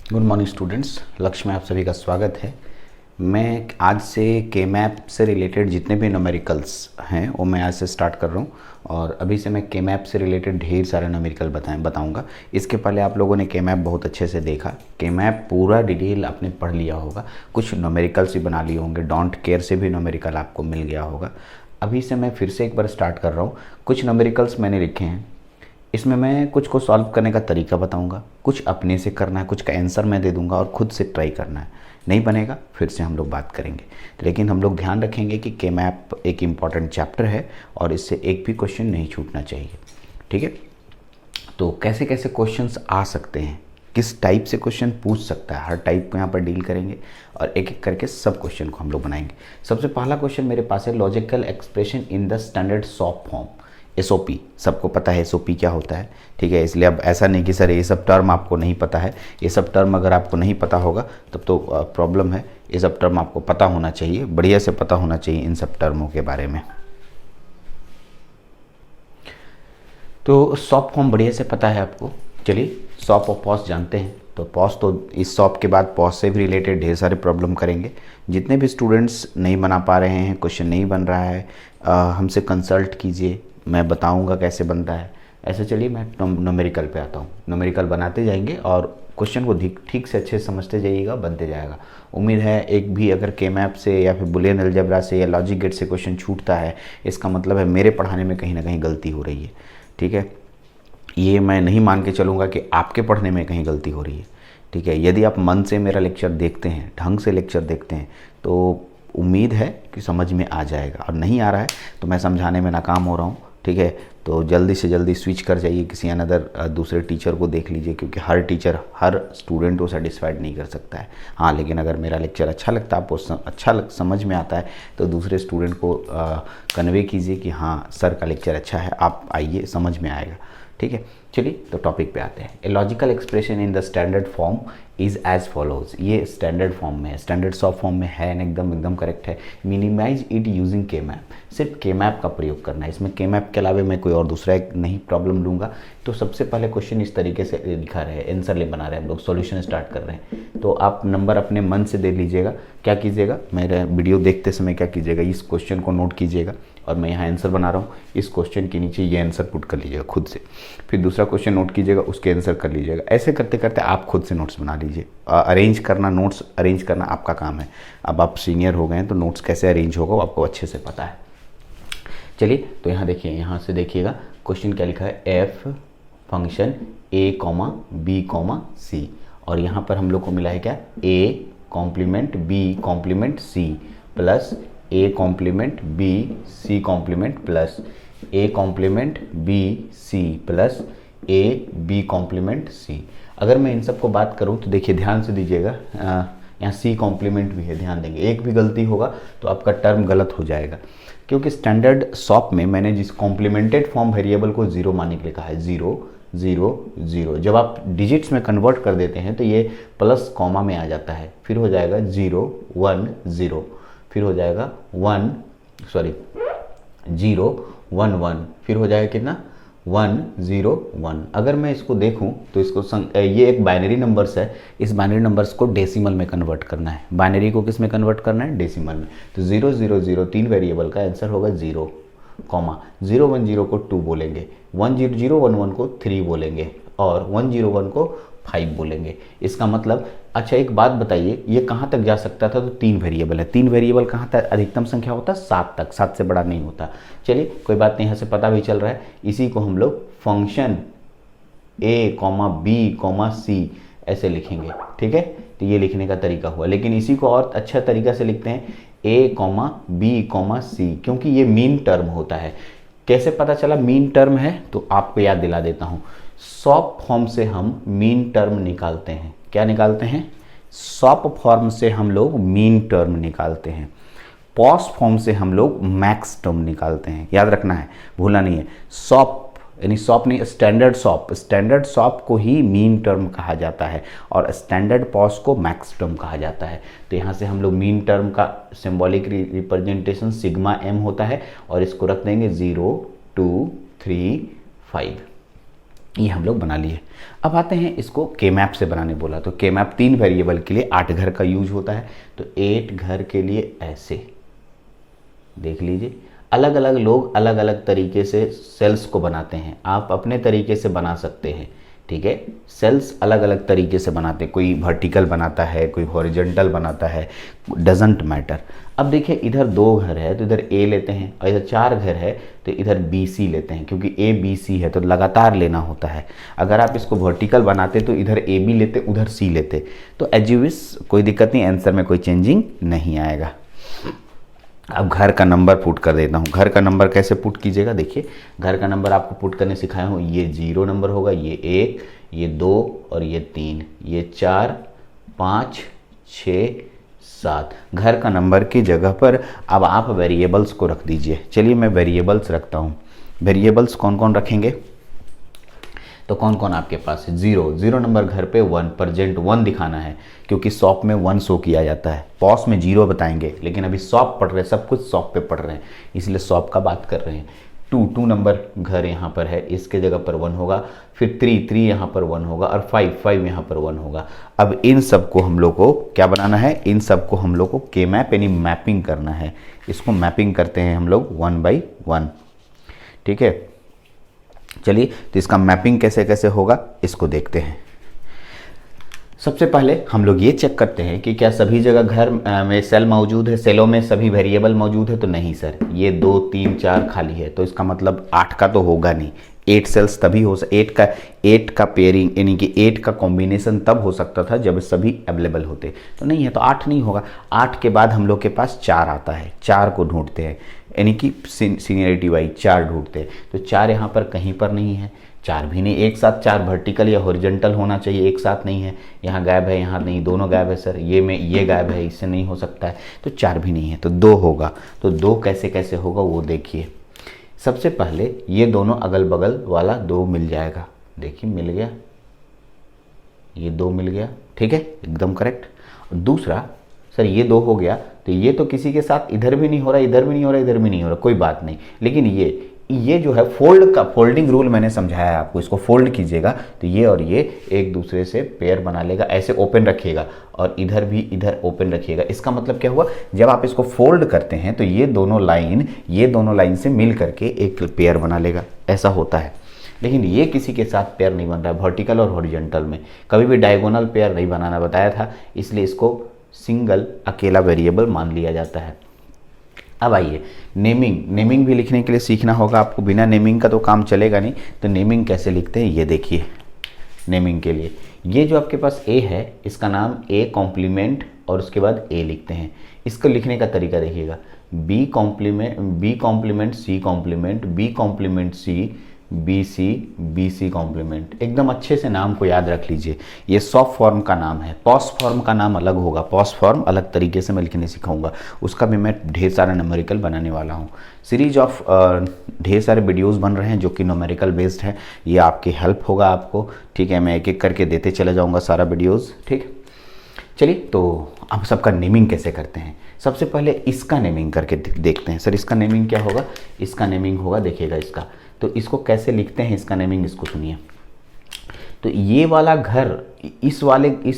Good morning students, लक्ष्य में आप सभी का स्वागत है। मैं आज से के मैप से रिलेटेड जितने भी न्यूमेरिकल्स हैं वो मैं आज से स्टार्ट कर रहा हूँ और अभी से मैं के मैप से रिलेटेड ढेर सारे न्यूमेरिकल बताऊँगा। इसके पहले आप लोगों ने के मैप बहुत अच्छे से देखा, के मैप पूरा डिटेल आपने पढ़ लिया होगा, कुछ न्यूमेरिकल्स भी बना लिए होंगे, डोंट केयर से भी न्यूमेरिकल आपको मिल गया होगा। अभी से मैं फिर से एक बार स्टार्ट कर रहा हूँ। कुछ न्यूमेरिकल्स मैंने लिखे हैं, इसमें मैं कुछ को सॉल्व करने का तरीका बताऊंगा, कुछ अपने से करना है, कुछ का आंसर मैं दे दूंगा और खुद से ट्राई करना है। नहीं बनेगा फिर से हम लोग बात करेंगे, लेकिन हम लोग ध्यान रखेंगे कि के मैप एक इम्पॉर्टेंट चैप्टर है और इससे एक भी क्वेश्चन नहीं छूटना चाहिए। ठीक है, तो कैसे कैसे क्वेश्चंस आ सकते हैं, किस टाइप से क्वेश्चन पूछ सकता है, हर टाइप को यहाँ पर डील करेंगे और एक एक करके सब क्वेश्चन को हम लोग बनाएंगे। सबसे पहला क्वेश्चन मेरे पास है, logical expression in the standard shop form. SOP सबको पता है एसओपी क्या होता है, ठीक है। इसलिए अब ऐसा नहीं कि सर ये सब टर्म आपको नहीं पता है। ये सब टर्म अगर आपको नहीं पता होगा तब तो प्रॉब्लम है। ये सब टर्म आपको पता होना चाहिए, बढ़िया से पता होना चाहिए इन सब टर्मों के बारे में। तो सॉप फॉर्म बढ़िया से पता है आपको। चलिए सॉप और पॉस जानते हैं। तो पॉस, तो इस सॉप के बाद पॉस से भी रिलेटेड ढेर सारे प्रॉब्लम करेंगे। जितने भी स्टूडेंट्स नहीं बना पा रहे हैं, क्वेश्चन नहीं बन रहा है, हमसे कंसल्ट कीजिए, मैं बताऊंगा कैसे बनता है। ऐसे चलिए मैं न्यूमेरिकल पे आता हूँ। न्यूमेरिकल बनाते जाएंगे और क्वेश्चन को ठीक से अच्छे से समझते जाइएगा, बनते जाएगा। उम्मीद है एक भी अगर के मैप से या फिर बुलियन अलजेब्रा से या लॉजिक गेट से क्वेश्चन छूटता है, इसका मतलब है मेरे पढ़ाने में कहीं ना कहीं गलती हो रही है। ठीक है, ये मैं नहीं मान के चलूँगा कि आपके पढ़ने में कहीं गलती हो रही है। ठीक है, यदि आप मन से मेरा लेक्चर देखते हैं, ढंग से लेक्चर देखते हैं, तो उम्मीद है कि समझ में आ जाएगा। और नहीं आ रहा है तो मैं समझाने में नाकाम हो रहा हूँ। ठीक है, तो जल्दी से जल्दी स्विच कर जाइए, किसी अनदर दूसरे टीचर को देख लीजिए, क्योंकि हर टीचर हर स्टूडेंट को सेटिस्फाइड नहीं कर सकता है। हाँ, लेकिन अगर मेरा लेक्चर अच्छा लगता है, आपको समझ में आता है, तो दूसरे स्टूडेंट को कन्वे कीजिए कि हाँ सर का लेक्चर अच्छा है, आप आइए, समझ में आएगा। ठीक है, चलिए तो टॉपिक पे आते हैं। A logical expression in the standard form is as follows. ये स्टैंडर्ड फॉर्म में है, स्टैंडर्ड सॉफ्ट फॉर्म में है, एकदम करेक्ट है। मिनिमाइज इट यूजिंग के मैप, सिर्फ के मैप का प्रयोग करना है। इसमें के मैप के अलावा मैं कोई और दूसरा एक नहीं प्रॉब्लम लूँगा। तो सबसे पहले क्वेश्चन इस तरीके से लिखा रहे, आंसर ले बना रहे हैं हम लोग, सॉल्यूशन स्टार्ट कर रहे हैं। तो आप नंबर अपने मन से दे लीजिएगा। क्या कीजिएगा, मेरा वीडियो देखते समय क्या कीजिएगा, इस क्वेश्चन को नोट कीजिएगा और मैं यहाँ आंसर बना रहा हूँ, इस क्वेश्चन के नीचे ये आंसर पुट कर लीजिएगा खुद से। फिर दूसरा क्वेश्चन नोट कीजिएगा, उसके आंसर कर लीजिएगा। ऐसे करते करते आप खुद से नोट्स बना लीजिए। अरेंज करना, नोट्स अरेंज करना आपका काम है। अब आप सीनियर हो गए हैं तो नोट्स कैसे अरेंज होगा वो आपको अच्छे से पता है। चलिए तो यहाँ देखिए, यहाँ से देखिएगा क्वेश्चन क्या लिखा है, F function A comma B comma C, और यहाँ पर हम लोग को मिला है क्या, A complement B complement C plus A complement B C complement plus A complement B C plus A B complement C. अगर मैं इन सब को बात करूं तो देखिए ध्यान से दीजिएगा, यहाँ सी कॉम्प्लीमेंट भी है, ध्यान देंगे। एक भी गलती होगा तो आपका टर्म गलत हो जाएगा, क्योंकि स्टैंडर्ड सॉप में मैंने जिस कॉम्प्लीमेंटेड फॉर्म वेरिएबल को जीरो मानने के लिए कहा है, 0 0 0। जब आप डिजिट्स में कन्वर्ट कर देते हैं तो ये प्लस कॉमा में आ जाता है, फिर हो जाएगा 0 1 0, फिर हो जाएगा 0 1 1, फिर हो जाएगा कितना, 1 0 1। अगर मैं इसको देखूं तो ये एक बाइनरी नंबर्स है, इस बाइनरी नंबर्स को डेसिमल में कन्वर्ट करना है। बाइनरी को किस में कन्वर्ट करना है, डेसिमल में। तो 0 0 0 3 वेरिएबल का आंसर होगा 0 कॉमा 0 1 0 को 2 बोलेंगे, 1 0 0 1 1 को 3 बोलेंगे और 1 0 1 को 5 बोलेंगे। इसका मतलब, अच्छा एक बात बताइए, ये कहाँ तक जा सकता था, तो 3 वेरिएबल है। 3 वेरिएबल कहाँ तक अधिकतम संख्या होता है, 7 तक, 7 से बड़ा नहीं होता। चलिए कोई बात नहीं, यहाँ से पता भी चल रहा है। इसी को हम लोग function A comma B comma सी ऐसे लिखेंगे। ठीक है, तो ये लिखने का तरीका हुआ। लेकिन इसी को और अच्छा तरीका से लिखते हैं, ए कॉमा बी कॉमा सी, क्योंकि ये मीन टर्म होता है। कैसे पता चला मीन टर्म है, तो आपको याद दिला देता हूँ। सॉप फॉर्म से हम मीन टर्म निकालते हैं। क्या निकालते हैं, सॉप फॉर्म से हम लोग मीन टर्म निकालते हैं, पॉस फॉर्म से हम लोग मैक्स टर्म निकालते हैं। याद रखना है, भूलना नहीं है। सॉप यानी सॉप नहीं, स्टैंडर्ड सॉप को ही मीन टर्म कहा जाता है और स्टैंडर्ड पॉस को मैक्स टर्म कहा जाता है। तो यहाँ से हम लोग मीन टर्म का सिंबॉलिक रिप्रेजेंटेशन सिग्मा एम होता है और इसको रख देंगे 0 2 3 5। ये हम लोग बना लिए। अब आते हैं इसको के मैप से बनाने बोला, तो के मैप 3 वेरिएबल के लिए 8 घर का यूज होता है। तो 8 घर के लिए ऐसे देख लीजिए, अलग अलग लोग अलग अलग तरीके से सेल्स को बनाते हैं, आप अपने तरीके से बना सकते हैं, ठीक है। सेल्स अलग अलग तरीके से बनाते हैं, कोई वर्टिकल बनाता है, कोई हॉरिजॉन्टल बनाता है, डजंट मैटर। अब देखिए इधर 2 घर है तो इधर ए लेते हैं, और इधर 4 घर है तो इधर बी सी लेते हैं, क्योंकि ए बी सी है तो लगातार लेना होता है। अगर आप इसको वर्टिकल बनाते तो इधर ए बी लेते, उधर सी लेते, तो एज यू विश, कोई दिक्कत नहीं, आंसर में कोई चेंजिंग नहीं आएगा। अब घर का नंबर पुट कर देता हूँ। घर का नंबर कैसे पुट कीजिएगा, देखिए घर का नंबर आपको पुट करने सिखाया हूँ। ये 0 नंबर होगा, ये 1, ये 2 और ये 3, ये 4 5 6 7। घर का नंबर की जगह पर अब आप वेरिएबल्स को रख दीजिए। चलिए मैं वेरिएबल्स रखता हूँ। वेरिएबल्स कौन कौन रखेंगे, तो कौन कौन आपके पास है, 0 नंबर घर पे 1, प्रजेंट 1 दिखाना है, क्योंकि सॉप में 1 शो किया जाता है। पॉस में 0 बताएंगे, लेकिन अभी सॉप पढ़ रहे हैं, सब कुछ सॉप पे पढ़ रहे हैं, इसलिए सॉप का बात कर रहे हैं। 2 नंबर घर यहाँ पर है, इसके जगह पर 1 होगा। फिर 3 यहाँ पर 1 होगा, और 5 यहाँ पर 1 होगा। अब इन सब को हम लोग को क्या बनाना है, इन सब को हम लोग को के मैप यानी मैपिंग करना है। इसको मैपिंग करते हैं हम लोग 1 by 1, ठीक है। चलिए तो इसका मैपिंग कैसे कैसे होगा इसको देखते हैं। सबसे पहले हम लोग ये चेक करते हैं कि क्या सभी जगह घर में सेल मौजूद है, सेलों में सभी वेरिएबल मौजूद है, तो नहीं सर, ये 2 3 4 खाली है, तो इसका मतलब 8 का तो होगा नहीं। 8 सेल्स तभी हो 8 का पेयरिंग यानी कि 8 का कॉम्बिनेशन तब हो सकता था जब सभी अवेलेबल होते, तो नहीं है, तो 8 नहीं होगा। 8 के बाद हम लोग के पास 4 आता है, 4 को ढूंढते हैं, यानी कि सीनियरिटी वाइज 4 ढूंढते हैं, तो 4 यहाँ पर कहीं पर नहीं है। 4 भी नहीं, एक साथ 4 वर्टिकल या हॉरिजॉन्टल होना चाहिए, एक साथ नहीं है, यहाँ गायब है, यहाँ नहीं, दोनों गायब है सर, ये गायब है, इससे नहीं हो सकता है, तो 4 भी नहीं है, तो 2 होगा। तो 2 कैसे कैसे होगा वो देखिए। सबसे पहले ये दोनों अगल बगल वाला 2 मिल जाएगा, देखिए मिल गया, ये 2 मिल गया, ठीक है, एकदम करेक्ट। दूसरा सर ये 2 हो गया, तो ये तो किसी के साथ इधर भी नहीं हो रहा, इधर भी नहीं हो रहा, इधर भी नहीं हो रहा, कोई बात नहीं, लेकिन ये जो है फोल्डिंग रूल मैंने समझाया है आपको, इसको फोल्ड कीजिएगा तो ये और ये एक दूसरे से पेयर बना लेगा, ऐसे ओपन रखिएगा और इधर भी इधर ओपन रखिएगा। इसका मतलब क्या हुआ, जब आप इसको फोल्ड करते हैं तो ये दोनों लाइन से मिल करके एक पेयर बना लेगा, ऐसा होता है। लेकिन ये किसी के साथ पेयर नहीं बन रहा है, वर्टिकल और हॉरिजॉन्टल में कभी भी डायगोनल पेयर नहीं बनाना बताया था, इसलिए इसको सिंगल अकेला वेरिएबल मान लिया जाता है। अब आइए नेमिंग भी लिखने के लिए सीखना होगा आपको, बिना नेमिंग का तो काम चलेगा नहीं। तो नेमिंग कैसे लिखते हैं ये देखिए। नेमिंग के लिए ये जो आपके पास ए है, इसका नाम ए कॉम्प्लीमेंट और उसके बाद ए लिखते हैं। इसको लिखने का तरीका देखिएगा, B complement C complement B complement C B C complement. एकदम अच्छे से नाम को याद रख लीजिए। ये सॉफ्ट फॉर्म का नाम है, पॉस फॉर्म का नाम अलग होगा, पॉस फॉर्म अलग तरीके से मैं लिखने सिखाऊंगा, उसका भी मैं ढेर सारा न्यूमेरिकल बनाने वाला हूँ। सीरीज ऑफ ढेर सारे वीडियोस बन रहे हैं जो कि न्यूमेरिकल बेस्ड है, ये आपकी हेल्प होगा आपको, ठीक है। मैं एक एक करके देते चले जाऊँगा सारा वीडियोज़, ठीक। चलिए तो अब सबका नेमिंग कैसे करते हैं। सबसे पहले इसका नेमिंग करके देखते हैं। सर इसका नेमिंग क्या होगा, इसका नेमिंग होगा, देखिएगा इसका, तो इसको कैसे लिखते हैं इसका नेमिंग, इसको सुनिए। तो ये वाला घर, इस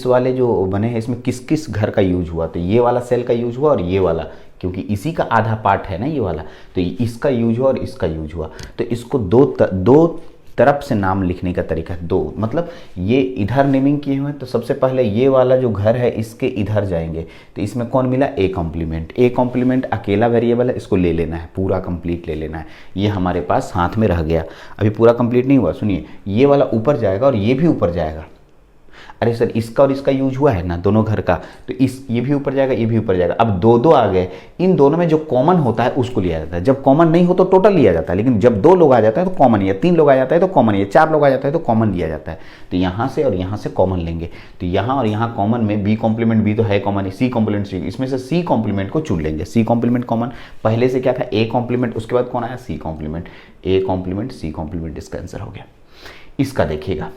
वाले जो बने हैं इसमें किस किस घर का यूज हुआ, तो ये वाला सेल का यूज हुआ और ये वाला, क्योंकि इसी का आधा पार्ट है ना ये वाला, तो इसका यूज हुआ और इसका यूज हुआ। तो इसको दो तरफ से नाम लिखने का तरीका है, दो मतलब ये इधर नेमिंग किए हुए हैं, तो सबसे पहले ये वाला जो घर है इसके इधर जाएंगे, तो इसमें कौन मिला, ए कॉम्प्लीमेंट अकेला वेरिएबल है, इसको ले लेना है, पूरा कंप्लीट ले लेना है। ये हमारे पास हाथ में रह गया, अभी पूरा कंप्लीट नहीं हुआ, सुनिए। ये वाला ऊपर जाएगा और ये भी ऊपर जाएगा। अरे सर इसका और इसका यूज हुआ है ना दोनों घर का, तो ये भी ऊपर जाएगा, ये भी ऊपर जाएगा। अब दो आ गए, इन दोनों में जो कॉमन होता है उसको लिया जाता है। जब कॉमन नहीं हो तो टोटल लिया जाता है, लेकिन जब 2 लोग आ जाता है तो कॉमन, या 3 लोग आ जाता है तो कॉमन, या 4 लोग आ जाता है तो कॉमन लिया जाता है। तो यहाँ से और यहाँ से कॉमन लेंगे, तो यहाँ और यहाँ कॉमन में बी कॉम्प्लीमेंट बी तो है कॉमन, सी कॉम्प्लीमेंट सी, इसमें से सी कॉम्प्लीमेंट को चुन लेंगे। सी कॉम्प्लीमेंट कॉमन, पहले से क्या था ए कॉम्प्लीमेंट, उसके बाद कौन आया C complement, A complement C complement, इसका आंसर हो गया। इसका देखिएगा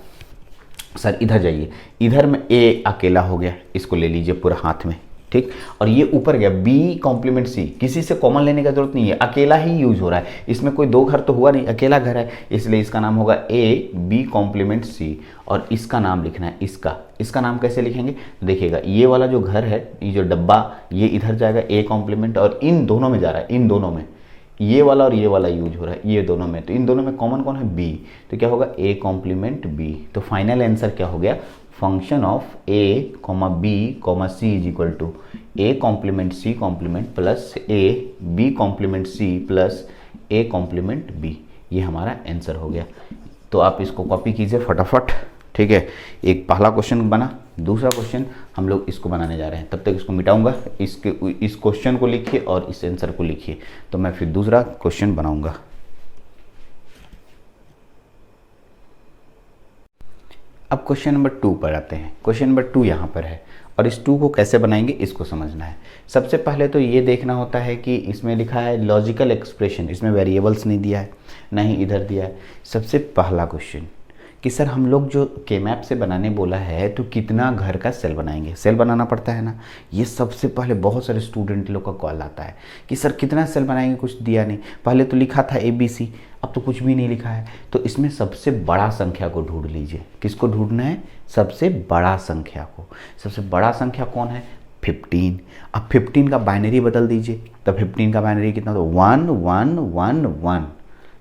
सर, इधर जाइए, इधर में ए अकेला हो गया, इसको ले लीजिए पूरा हाथ में, ठीक। और ये ऊपर गया बी कॉम्प्लीमेंट सी, किसी से कॉमन लेने का जरूरत नहीं है, अकेला ही यूज हो रहा है, इसमें कोई दो घर तो हुआ नहीं, अकेला घर है, इसलिए इसका नाम होगा ए बी कॉम्प्लीमेंट सी। और इसका नाम लिखना है, इसका नाम कैसे लिखेंगे, तो देखिएगा ये वाला जो घर है, ये जो डब्बा, ये इधर जाएगा ए कॉम्प्लीमेंट, और इन दोनों में जा रहा है, इन दोनों में ये वाला और ये वाला यूज हो रहा है, ये दोनों में, तो इन दोनों में कॉमन कौन है, बी, तो क्या होगा ए कॉम्प्लीमेंट बी। तो फाइनल आंसर क्या हो गया, function of A comma B comma C is equal to A complement C complement plus A B complement C plus A complement B, ये हमारा आंसर हो गया। तो आप इसको कॉपी कीजिए फटाफट, ठीक है। एक पहला क्वेश्चन बना, दूसरा क्वेश्चन हम लोग इसको बनाने जा रहे हैं, तब तक इसको मिटाऊंगा, इस क्वेश्चन को लिखिए और इस आंसर को लिखिए, तो मैं फिर दूसरा क्वेश्चन बनाऊंगा। अब क्वेश्चन नंबर 2 पर आते हैं। क्वेश्चन नंबर 2 यहाँ पर है, और इस 2 को कैसे बनाएंगे इसको समझना है। सबसे पहले तो ये देखना होता है कि इसमें लिखा है लॉजिकल एक्सप्रेशन, इसमें वेरिएबल्स नहीं दिया है, ना ही इधर दिया है। सबसे पहला क्वेश्चन कि सर हम लोग जो के मैप से बनाने बोला है, तो कितना घर का सेल बनाएंगे, सेल बनाना पड़ता है ना। ये सबसे पहले बहुत सारे स्टूडेंट लोग का कॉल आता है कि सर कितना सेल बनाएंगे, कुछ दिया नहीं, पहले तो लिखा था ABC, अब तो कुछ भी नहीं लिखा है। तो इसमें सबसे बड़ा संख्या को ढूंढ लीजिए, किसको ढूंढना है, सबसे बड़ा संख्या को। सबसे बड़ा संख्या कौन है, 15। अब 15 का बाइनरी बदल दीजिए, तो 15 का बाइनरी कितना, तो 1 1 1 1,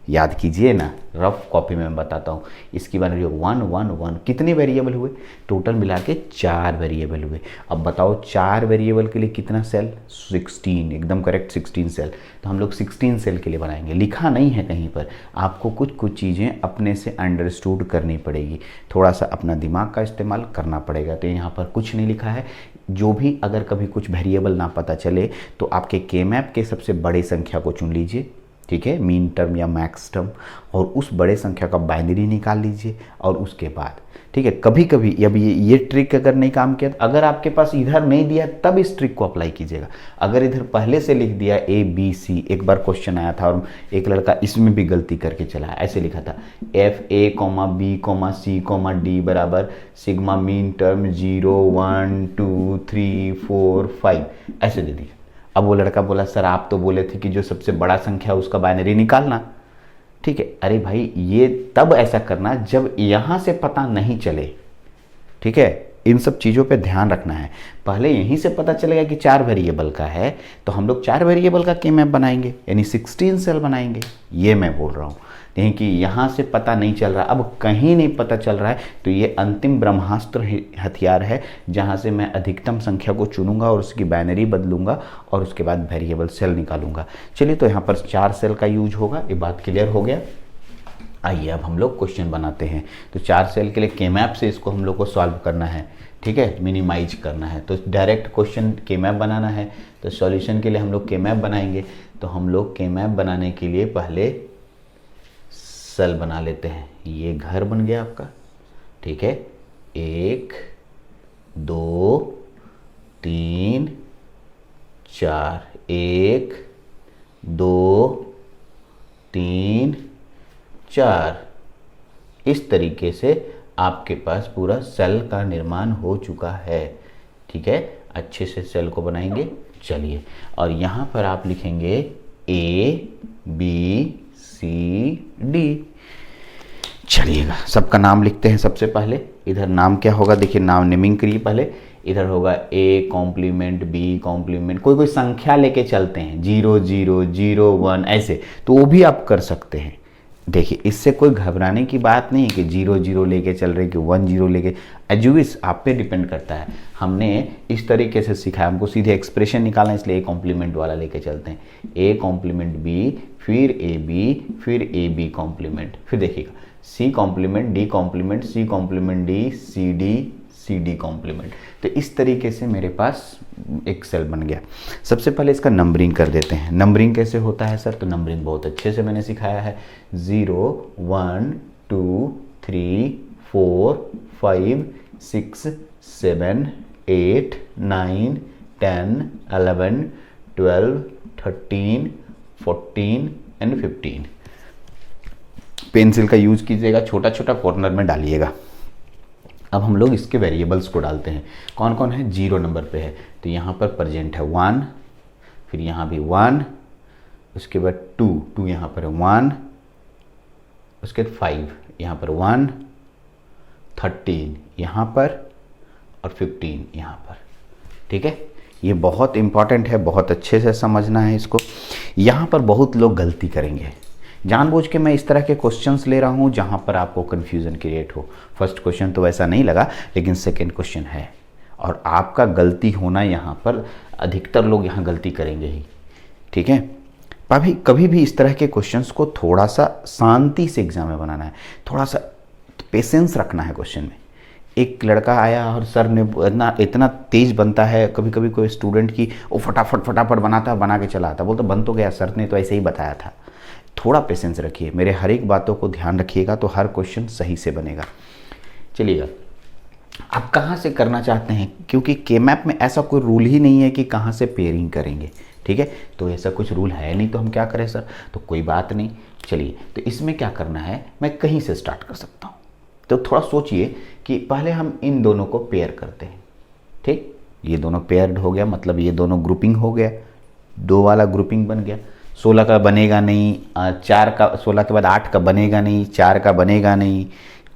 याद कीजिए ना, रफ कॉपी में मैं बताता हूँ। इसकी बाइनरी 1 1 1, कितने वेरिएबल हुए, टोटल मिला के 4 वेरिएबल हुए। अब बताओ 4 वेरिएबल के लिए कितना सेल, 16, एकदम करेक्ट 16 सेल। तो हम लोग 16 सेल के लिए बनाएंगे, लिखा नहीं है कहीं पर, आपको कुछ कुछ चीज़ें अपने से अंडरस्टूड करनी पड़ेगी, थोड़ा सा अपना दिमाग का इस्तेमाल करना पड़ेगा। तो यहाँ पर कुछ नहीं लिखा है, जो भी अगर कभी कुछ वेरिएबल ना पता चले तो आपके के मैप के सबसे बड़े संख्या को चुन लीजिए, ठीक है, मीन टर्म या मैक्स टर्म, और उस बड़े संख्या का बाइनरी निकाल लीजिए। और उसके बाद ठीक है, कभी कभी अब ये ट्रिक अगर नहीं काम किया, अगर आपके पास इधर नहीं दिया तब इस ट्रिक को अप्लाई कीजिएगा। अगर इधर पहले से लिख दिया ABC, एक बार क्वेश्चन आया था और एक लड़का इसमें भी गलती करके चला, ऐसे लिखा था FA, B, C, D बराबर सिग्मा मीन टर्म 0 1 2 3 4 5, ऐसे दे दिया। अब वो लड़का बोला सर आप तो बोले थे कि जो सबसे बड़ा संख्या उसका बाइनरी निकालना, ठीक है। अरे भाई ये तब ऐसा करना जब यहां से पता नहीं चले, ठीक है, इन सब चीज़ों पे ध्यान रखना है। पहले यहीं से पता चलेगा कि 4 वेरिएबल का है, तो हम लोग 4 वेरिएबल का के मैप बनाएंगे, यानी 16 सेल बनाएंगे, ये मैं बोल रहा हूँ। नहीं कि यहाँ से पता नहीं चल रहा, अब कहीं नहीं पता चल रहा है, तो ये अंतिम ब्रह्मास्त्र हथियार है, जहाँ से मैं अधिकतम संख्या को चुनूंगा और उसकी बाइनरी बदलूंगा और उसके बाद वेरिएबल सेल निकालूंगा। चलिए, तो यहाँ पर 4 सेल का यूज होगा, ये बात क्लियर हो गया। आइए अब हम लोग क्वेश्चन बनाते हैं। तो 4 सेल के लिए के मैप से इसको हम लोग को सॉल्व करना है, ठीक है, मिनिमाइज करना है। तो डायरेक्ट क्वेश्चन के मैप बनाना है, तो सॉल्यूशन के लिए हम लोग के मैप बनाएंगे। तो हम लोग के मैप बनाने के लिए पहले सेल बना लेते हैं। ये घर बन गया आपका, ठीक है, 1 2 3 4, 1 2 3 4, इस तरीके से आपके पास पूरा सेल का निर्माण हो चुका है, ठीक है। अच्छे से सेल को बनाएंगे। चलिए, और यहाँ पर आप लिखेंगे ABCD। चलिएगा, सबका नाम लिखते हैं। सबसे पहले इधर नाम क्या होगा, देखिए नाम नेमिंग करिए पहले। इधर होगा A कॉम्प्लीमेंट B कॉम्प्लीमेंट, कोई संख्या लेके चलते हैं, 0 0 0 1 ऐसे, तो वो भी आप कर सकते हैं। देखिए, इससे कोई घबराने की बात नहीं है कि 0 0 लेके चल रहे कि 1 0 लेके, एजुइस आप पे डिपेंड करता है। हमने इस तरीके से सीखा है, हमको सीधे एक्सप्रेशन निकालना, इसलिए A कॉम्प्लीमेंट वाला लेके चलते हैं। A कॉम्प्लीमेंट B, फिर AB, फिर AB कॉम्प्लीमेंट, फिर देखिएगा C complement D complement, C complement D, CD complement. तो इस तरीके से मेरे पास एक सेल बन गया। सबसे पहले इसका नंबरिंग कर देते हैं। नंबरिंग कैसे होता है सर, तो नंबरिंग बहुत अच्छे से मैंने सिखाया है। 0 1 2 3 4 5 6 7 8 9 10 11 12 13 14 एंड 15। पेंसिल का यूज कीजिएगा, छोटा छोटा कॉर्नर में डालिएगा। अब हम लोग इसके वेरिएबल्स को डालते हैं। कौन कौन है? 0 नंबर पे है तो यहाँ पर प्रेजेंट है 1, फिर यहाँ भी 1, उसके बाद 2 यहाँ पर है 1, उसके बाद 5 यहाँ पर 1, 13 यहाँ पर और 15 यहाँ पर। ठीक है, ये बहुत इंपॉर्टेंट है, बहुत अच्छे से समझना है इसको। यहाँ पर बहुत लोग गलती करेंगे, जानबूझ के मैं इस तरह के क्वेश्चंस ले रहा हूँ जहाँ पर आपको कन्फ्यूज़न क्रिएट हो। फर्स्ट क्वेश्चन तो वैसा नहीं लगा, लेकिन सेकेंड क्वेश्चन है, और आपका गलती होना यहाँ पर, अधिकतर लोग यहाँ गलती करेंगे ही। ठीक है, कभी भी इस तरह के क्वेश्चंस को थोड़ा सा शांति से एग्जाम में बनाना है, थोड़ा सा पेशेंस रखना है क्वेश्चन में। एक लड़का आया और सर ने इतना तेज़ बनता है, कभी कभी कोई स्टूडेंट की वो फटाफट बनाता, बना के चला आता, बोलता बन तो गया, सर ने तो ऐसे ही बताया था। थोड़ा पेशेंस रखिए, मेरे हर एक बातों को ध्यान रखिएगा तो हर क्वेश्चन सही से बनेगा। चलिएगा, आप कहाँ से करना चाहते हैं, क्योंकि केमैप में ऐसा कोई रूल ही नहीं है कि कहाँ से पेयरिंग करेंगे। ठीक है, तो ऐसा कुछ रूल है नहीं, तो हम क्या करें सर, तो कोई बात नहीं। चलिए, तो इसमें क्या करना है, मैं कहीं से स्टार्ट कर सकता हूँ। तो थोड़ा सोचिए कि पहले हम इन दोनों को पेयर करते हैं। ठीक, ये दोनों पेयर्ड हो गया, मतलब ये दोनों ग्रुपिंग हो गया, 2 वाला ग्रुपिंग बन गया। 16 का बनेगा नहीं, 4 का, 16 के बाद 8 का बनेगा नहीं, 4 का बनेगा नहीं।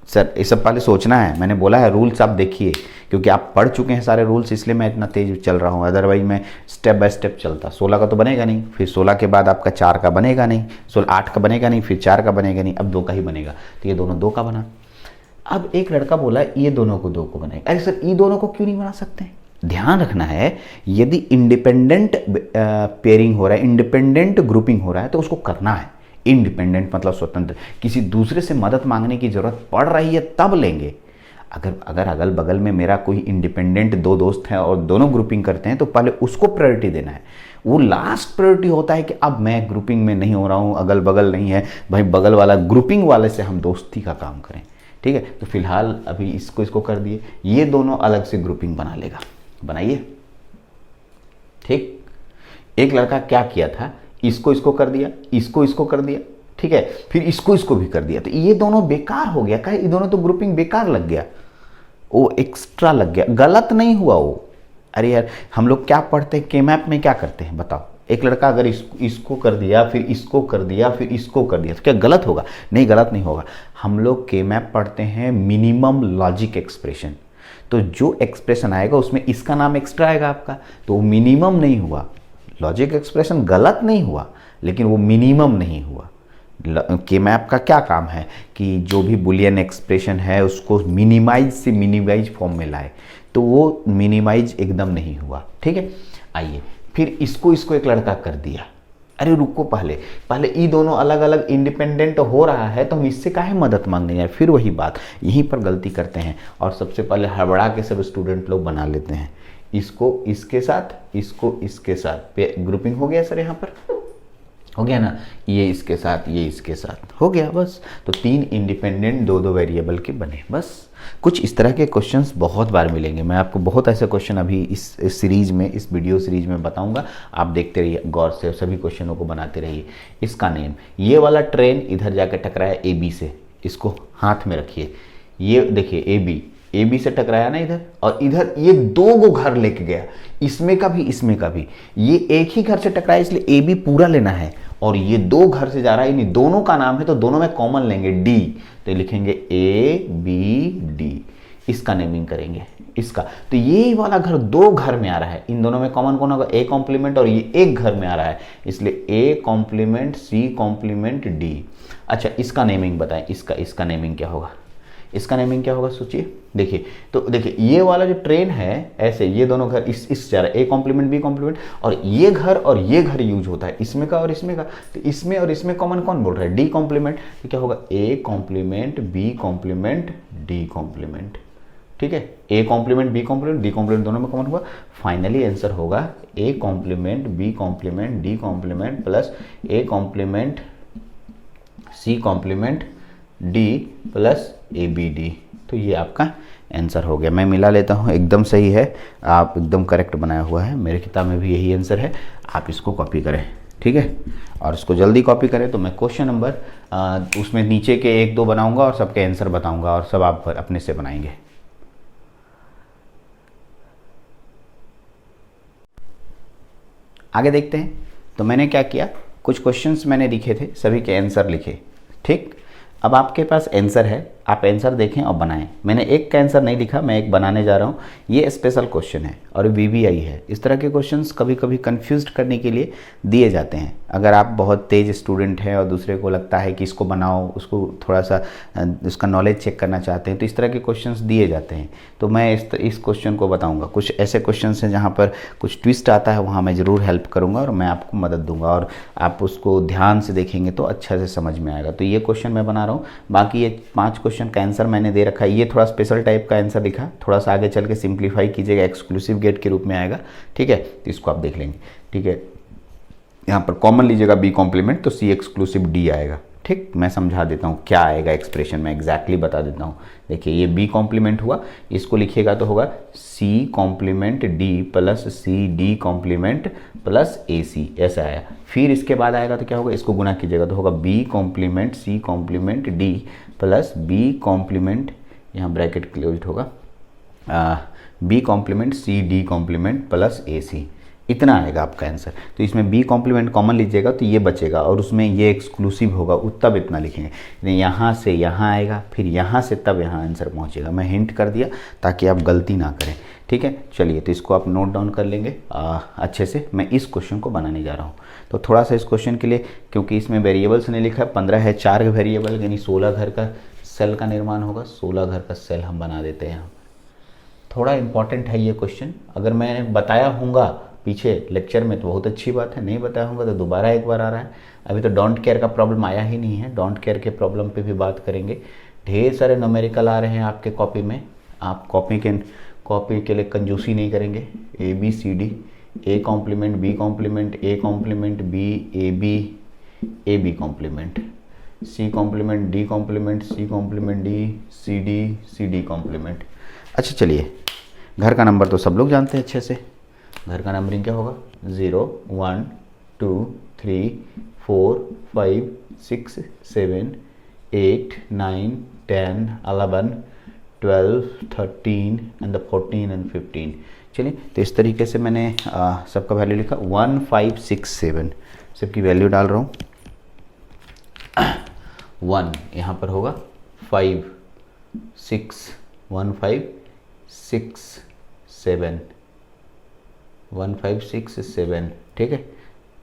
सर ये सब पहले सोचना है, मैंने बोला है रूल्स आप देखिए, क्योंकि आप पढ़ चुके हैं सारे रूल्स, इसलिए मैं इतना तेज चल रहा हूँ, अदरवाइज मैं स्टेप बाय स्टेप चलता। 16 का तो बनेगा नहीं, फिर 16 के बाद आपका 4 का बनेगा नहीं, 8 का बनेगा नहीं, फिर 4 का बनेगा नहीं, अब 2 का ही बनेगा, तो ये दोनों 2 का बना। अब एक लड़का बोला ये दोनों को 2 को बनाएगा। अरे सर ये दोनों को क्यों नहीं बना सकते? ध्यान रखना है, यदि इंडिपेंडेंट पेयरिंग हो रहा है, इंडिपेंडेंट ग्रुपिंग हो रहा है, तो उसको करना है। इंडिपेंडेंट मतलब स्वतंत्र, किसी दूसरे से मदद मांगने की जरूरत पड़ रही है तब लेंगे। अगर अगल बगल में मेरा कोई इंडिपेंडेंट 2 दोस्त हैं और दोनों ग्रुपिंग करते हैं, तो पहले उसको प्रायोरिटी देना है। वो लास्ट प्रायोरिटी होता है कि अब मैं ग्रुपिंग में नहीं हो रहा हूँ, अगल बगल नहीं है भाई, बगल वाला ग्रुपिंग वाले से हम दोस्ती का काम करें। ठीक है, तो फिलहाल अभी इसको कर दिए, ये दोनों अलग से ग्रुपिंग बना लेगा, बनाइए। ठीक, एक लड़का क्या किया था, इसको कर दिया, इसको कर दिया, ठीक है, फिर इसको भी कर दिया, तो ये दोनों बेकार हो गया। ये दोनों तो ग्रुपिंग बेकार लग गया, वो एक्स्ट्रा लग गया, गलत नहीं हुआ वो। अरे यार, हम लोग क्या पढ़ते हैं, केमैप में क्या करते हैं बताओ, एक लड़का अगर इसको कर दिया, फिर इसको कर दिया, फिर इसको कर दिया, तो क्या गलत होगा? नहीं, गलत नहीं होगा। हम लोग केमैप पढ़ते हैं मिनिमम लॉजिक एक्सप्रेशन, तो जो एक्सप्रेशन आएगा उसमें इसका नाम एक्स्ट्रा आएगा आपका, तो वो मिनिमम नहीं हुआ। लॉजिक एक्सप्रेशन गलत नहीं हुआ, लेकिन वो मिनिमम नहीं हुआ। केमैप का क्या काम है कि जो भी बुलियन एक्सप्रेशन है उसको मिनिमाइज से मिनिमाइज फॉर्म में लाए, तो वो मिनिमाइज एकदम नहीं हुआ। ठीक है, आइए फिर इसको एक लड़का कर दिया। अरे रुको, पहले ये दोनों अलग अलग इंडिपेंडेंट हो रहा है, तो हम इससे काहे मदद मांगने जाए? फिर वही बात, यहीं पर गलती करते हैं, और सबसे पहले हड़बड़ा के सब स्टूडेंट लोग बना लेते हैं। इसको इसके साथ, इसको इसके साथ, ग्रुपिंग हो गया सर, यहाँ पर हो गया ना, ये इसके साथ, ये इसके साथ, हो गया बस। तो 3 इंडिपेंडेंट 2 वेरिएबल के बने, बस। कुछ इस तरह के क्वेश्चंस बहुत बार मिलेंगे, मैं आपको बहुत ऐसे क्वेश्चन अभी इस सीरीज में, इस वीडियो सीरीज में बताऊंगा। आप देखते रहिए गौर से, सभी क्वेश्चनों को बनाते रहिए। इसका नेम, ये वाला ट्रेन इधर जाकर टकराया AB से, इसको हाथ में रखिए, ये देखिए AB से टकराया ना इधर, और इधर ये 2 घर लेके गया, इसमें का भी, इसमें का भी। ये एक ही घर से टकराया, इसलिए AB पूरा लेना है, और ये 2 घर से जा रहा है, इन दोनों का नाम है, तो दोनों में कॉमन लेंगे D, तो लिखेंगे ABD। इसका नेमिंग करेंगे, इसका, तो ये वाला घर 2 घर में आ रहा है, इन दोनों में कॉमन कौन होगा? A कॉम्प्लीमेंट, और ये एक घर में आ रहा है, इसलिए A complement C complement D। अच्छा, इसका नेमिंग बताएं, इसका नेमिंग क्या होगा? इसका नेमिंग क्या होगा, सोचिए। देखिए, तो देखिए ये वाला जो ट्रेन है, ऐसे ये दोनों घर इस जा रहा है, A कॉम्प्लीमेंट B कॉम्प्लीमेंट, और ये घर यूज होता है इसमें का और इसमें का, तो इसमें और इसमें कॉमन कौन बोल रहा है? D कॉम्प्लीमेंट, तो क्या होगा? A complement B complement D complement. ठीक है, A complement B complement D complement दोनों में कॉमन हुआ, फाइनली आंसर होगा A complement B complement D complement plus A complement C complement D plus ABD। तो ये आपका आंसर हो गया। मैं मिला लेता हूँ, एकदम सही है, आप एकदम करेक्ट बनाया हुआ है, मेरे किताब में भी यही आंसर है। आप इसको कॉपी करें, ठीक है, और इसको जल्दी कॉपी करें। तो मैं क्वेश्चन नंबर उसमें नीचे के 1-2 बनाऊंगा और सबके आंसर बताऊंगा, और सब आप अपने से बनाएंगे। आगे देखते हैं। तो मैंने क्या किया, कुछ क्वेश्चंस मैंने लिखे थे, सभी के आंसर लिखे। ठीक, अब आपके पास आंसर है, आप आंसर देखें और बनाएं। मैंने एक का आंसर नहीं लिखा, मैं एक बनाने जा रहा हूँ। ये स्पेशल क्वेश्चन है और वीवीआई है। इस तरह के क्वेश्चंस कभी कभी कंफ्यूज करने के लिए दिए जाते हैं। अगर आप बहुत तेज स्टूडेंट हैं और दूसरे को लगता है कि इसको बनाओ, उसको थोड़ा सा उसका नॉलेज चेक करना चाहते हैं, तो इस तरह के क्वेश्चंस दिए जाते हैं। तो मैं इस क्वेश्चन को बताऊँगा। कुछ ऐसे क्वेश्चन हैं जहाँ पर कुछ ट्विस्ट आता है, वहाँ मैं ज़रूर हेल्प करूँगा और मैं आपको मदद दूँगा, और आप उसको ध्यान से देखेंगे तो अच्छा से समझ में आएगा। तो ये क्वेश्चन मैं बना रहा हूँ। बाकी ये 5 क्वेश्चन का आंसर मैंने दे रखा है। ये थोड़ा स्पेशल टाइप का आंसर लिखा, थोड़ा सा आगे चल के सिंप्लीफाई कीजिएगा, एक्सक्लूसिव गेट के रूप में आएगा। ठीक है, तो इसको आप देख लेंगे। ठीक है, यहाँ पर कॉमन लीजिएगा बी कॉम्प्लीमेंट, तो सी एक्सक्लूसिव डी आएगा। ठीक, मैं समझा देता हूँ क्या आएगा एक्सप्रेशन में, एग्जैक्टली बता देता हूँ। देखिए ये बी कॉम्प्लीमेंट हुआ, इसको लिखिएगा तो होगा C complement D plus C D complement plus A C, ऐसा आया। फिर इसके बाद आएगा तो क्या होगा, इसको गुना कीजिएगा तो होगा B complement C complement D plus B complement, यहाँ ब्रैकेट क्लोज होगा, B complement C D complement plus A C. इतना आएगा आपका आंसर। तो इसमें बी कॉम्प्लीमेंट कॉमन लीजिएगा तो ये बचेगा, और उसमें ये एक्सक्लूसिव होगा, तब इतना लिखेंगे। यहाँ से यहाँ आएगा, फिर यहाँ से तब यहाँ आंसर पहुँचेगा। मैं हिंट कर दिया ताकि आप गलती ना करें। ठीक है, चलिए तो इसको आप नोट डाउन कर लेंगे अच्छे से। मैं इस क्वेश्चन को बनाने जा रहा हूँ। तो थोड़ा सा इस क्वेश्चन के लिए, क्योंकि इसमें वेरिएबल्स ने लिखा है 15 है, 4 वेरिएबल यानी 16 घर का सेल का निर्माण होगा। 16 घर का सेल हम बना देते हैं यहाँ। थोड़ा इंपॉर्टेंट है ये क्वेश्चन। अगर मैं बताया हूँगा पीछे लेक्चर में तो बहुत अच्छी बात है, नहीं बताया हूँगा तो दोबारा एक बार आ रहा है। अभी तो डोंट केयर का प्रॉब्लम आया ही नहीं है, डोंट केयर के प्रॉब्लम पे भी बात करेंगे। ढेर सारे न्यूमेरिकल आ रहे हैं आपके कॉपी में, आप कॉपी के लिए कंजूसी नहीं करेंगे। A B C D, A complement B complement, A complement B, A B complement, C complement D complement, C complement D, C D complement. अच्छा चलिए, घर का नंबर तो सब लोग जानते हैं अच्छे से। घर का नंबरिंग क्या होगा, 0 1 2 3 4 5 6 7 8 9 10 11 12 13 एंड 14 एंड 15। चलिए तो इस तरीके से मैंने सबका वैल्यू लिखा। 1 5 6 7 सबकी वैल्यू डाल रहा हूँ। 1 यहाँ पर होगा 5 6 1 5 6 7 1 5 6 7। ठीक है,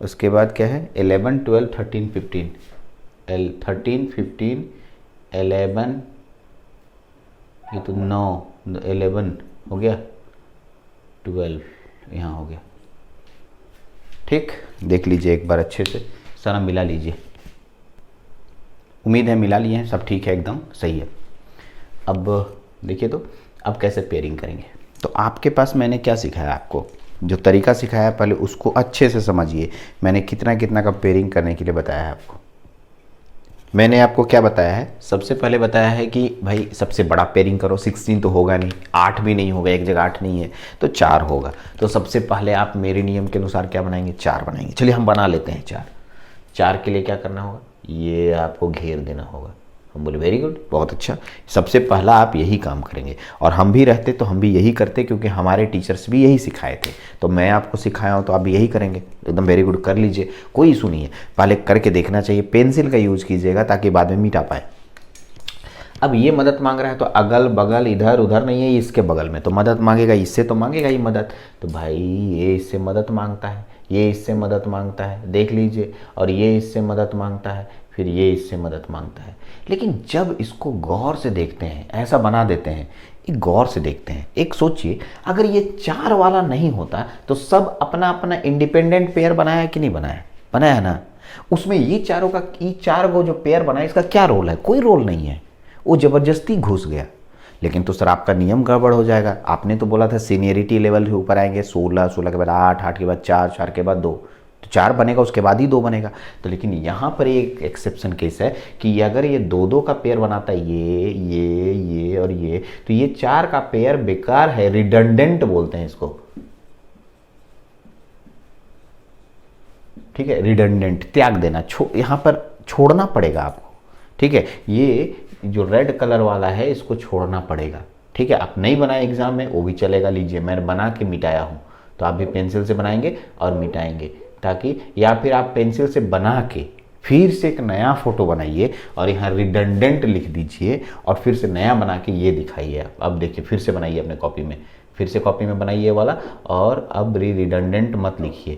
उसके बाद क्या है 11 12 13 15, 13 15 11, ये तो 9 11 हो गया, 12 यहाँ हो गया। ठीक, देख लीजिए एक बार अच्छे से, सारा मिला लीजिए। उम्मीद है मिला लिए हैं, सब ठीक है, एकदम सही है। अब देखिए तो अब कैसे पेयरिंग करेंगे। तो आपके पास मैंने क्या सिखाया, आपको जो तरीका सिखाया पहले उसको अच्छे से समझिए। मैंने कितना कितना का पेयरिंग करने के लिए बताया है आपको। मैंने आपको क्या बताया है, सबसे पहले बताया है कि भाई सबसे बड़ा पेयरिंग करो। 16 तो होगा नहीं, 8 भी नहीं होगा, एक जगह 8 नहीं है तो 4 होगा। तो सबसे पहले आप मेरे नियम के अनुसार क्या बनाएंगे, 4 बनाएंगे। चलिए हम बना लेते हैं 4 के लिए क्या करना होगा, ये आपको घेर देना होगा। हम बोले वेरी गुड, बहुत अच्छा। सबसे पहला आप यही काम करेंगे, और हम भी रहते तो हम भी यही करते, क्योंकि हमारे टीचर्स भी यही सिखाए थे। तो मैं आपको सिखाया हूँ तो आप भी यही करेंगे। एकदम वेरी गुड, कर लीजिए, कोई इशू नहीं है। पहले करके देखना चाहिए। पेंसिल का यूज कीजिएगा ताकि बाद में मिटा पाए। अब ये मदद मांग रहा है तो अगल बगल इधर उधर नहीं है, इसके बगल में तो मदद मांगेगा, इससे तो मांगेगा ही मदद। तो भाई ये इससे मदद मांगता है, ये इससे मदद मांगता है, देख लीजिए। और ये इससे मदद मांगता है, फिर ये इससे मदद मांगता है। लेकिन जब इसको गौर से देखते हैं, ऐसा बना देते हैं, एक गौर से देखते हैं। एक सोचिए, अगर ये 4 वाला नहीं होता तो सब अपना अपना इंडिपेंडेंट पेयर बनाया कि नहीं बनाया, बनाया ना। उसमें ये 4 को जो पेयर बनाया, इसका क्या रोल है, कोई रोल नहीं है। वो जबरदस्ती घुस गया। लेकिन तो सर आपका नियम गड़बड़ हो जाएगा। आपने तो बोला था सीनियरिटी लेवल के ऊपर आएंगे, 16 के बाद 8 के बाद 4 के बाद 2, तो 4 बनेगा, उसके बाद ही 2 बनेगा। तो लेकिन यहाँ पर एक एक्सेप्शन केस है कि अगर ये 2 का पेयर बनाता है, ये और ये, तो ये 4 का पेयर बेकार है, रिडंडेंट बोलते हैं इसको। ठीक है, रिडंडेंट, त्याग देना, यहाँ पर छोड़ना पड़ेगा आपको। ठीक है, ये जो रेड कलर वाला है इसको छोड़ना पड़ेगा। ठीक है, आप नहीं बनाए एग्जाम में वो भी चलेगा, लीजिए मैंने बना के मिटाया हूँ। तो आप भी पेंसिल से बनाएंगे और मिटाएंगे, ताकि या फिर आप पेंसिल से बना के फिर से एक नया फोटो बनाइए और यहाँ रिडंडेंट लिख दीजिए और फिर से नया बना के ये दिखाइए आप। अब देखिए फिर से बनाइए अपने कॉपी में, फिर से कॉपी में बनाइए वाला, और अब रिडंडेंट मत लिखिए,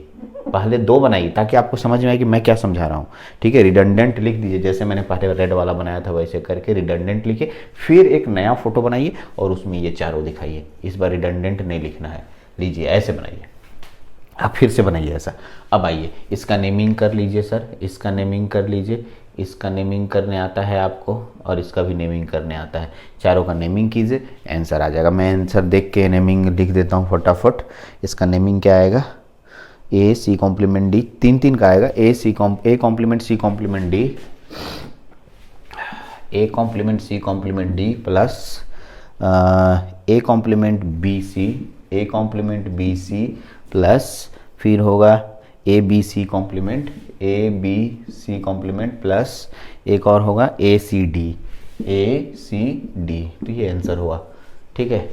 पहले 2 बनाइए ताकि आपको समझ में आए कि मैं क्या समझा रहा हूँ। ठीक है, रिडंडेंट लिख दीजिए, जैसे मैंने पहले रेड वाला बनाया था वैसे करके रिडंडेंट लिखिए, फिर एक नया फोटो बनाइए और उसमें ये चारों दिखाइए। इस बार रिडंडेंट नहीं लिखना है, लीजिए ऐसे बनाइए, आप फिर से बनाइए ऐसा। अब आइए इसका नेमिंग कर लीजिए सर, इसका नेमिंग कर लीजिए, इसका नेमिंग करने आता है आपको और इसका भी नेमिंग करने आता है, चारों का नेमिंग कीजिए, आंसर आ जाएगा। मैं आंसर देख के नेमिंग लिख देता हूँ फटाफट। इसका नेमिंग क्या आएगा, ए सी कॉम्प्लीमेंट डी, 3 का आएगा, A complement C complement D, A complement C complement D plus A complement B C, A complement B C plus फिर होगा A B C complement, A B C complement plus एक और होगा ए सी D, ए C D. तो ये answer हुआ। ठीक है,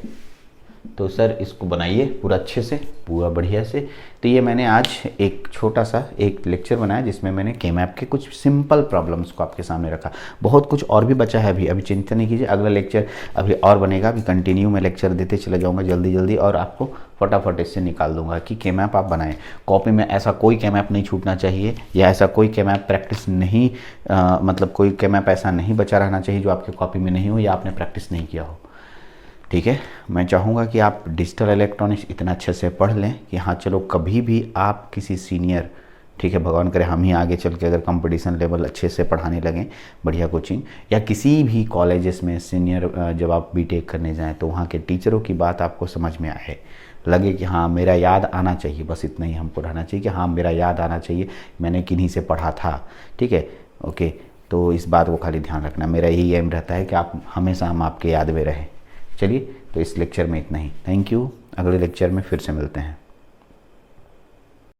तो सर इसको बनाइए पूरा अच्छे से, पूरा बढ़िया से। तो ये मैंने आज एक छोटा सा एक लेक्चर बनाया जिसमें मैंने केमैप के कुछ सिंपल प्रॉब्लम्स को आपके सामने रखा। बहुत कुछ और भी बचा है अभी चिंता नहीं कीजिए, अगला लेक्चर अभी और बनेगा, अभी कंटिन्यू मैं लेक्चर देते चले जाऊँगा जल्दी जल्दी, और आपको फटाफट इससे निकाल दूंगा कि केमैप आप बनाएं। कॉपी में ऐसा कोई केमैप नहीं छूटना चाहिए, या ऐसा कोई केमैप प्रैक्टिस नहीं मतलब कोई केमैप ऐसा नहीं बचा रहना चाहिए जो आपके कॉपी में नहीं हो या आपने प्रैक्टिस नहीं किया हो। ठीक है, मैं चाहूँगा कि आप डिजिटल इलेक्ट्रॉनिक्स इतना अच्छे से पढ़ लें कि हाँ चलो कभी भी आप किसी सीनियर, ठीक है भगवान करे हम ही आगे चल के अगर कंपटीशन लेवल अच्छे से पढ़ाने लगें, बढ़िया कोचिंग, या किसी भी कॉलेजेस में सीनियर जब आप बीटेक करने जाएं तो वहाँ के टीचरों की बात आपको समझ में आए, लगे कि हाँ मेरा याद आना चाहिए, बस इतना ही हमको रहना चाहिए कि हाँ मेरा याद आना चाहिए, मैंने किन्हीं से पढ़ा था। ठीक है, ओके, तो इस बात को खाली ध्यान रखना, मेरा यही एम रहता है कि आप हमेशा हम आपके याद में रहें। चलिए, तो इस लेक्चर में इतना ही, थैंक यू, अगले लेक्चर में फिर से मिलते हैं।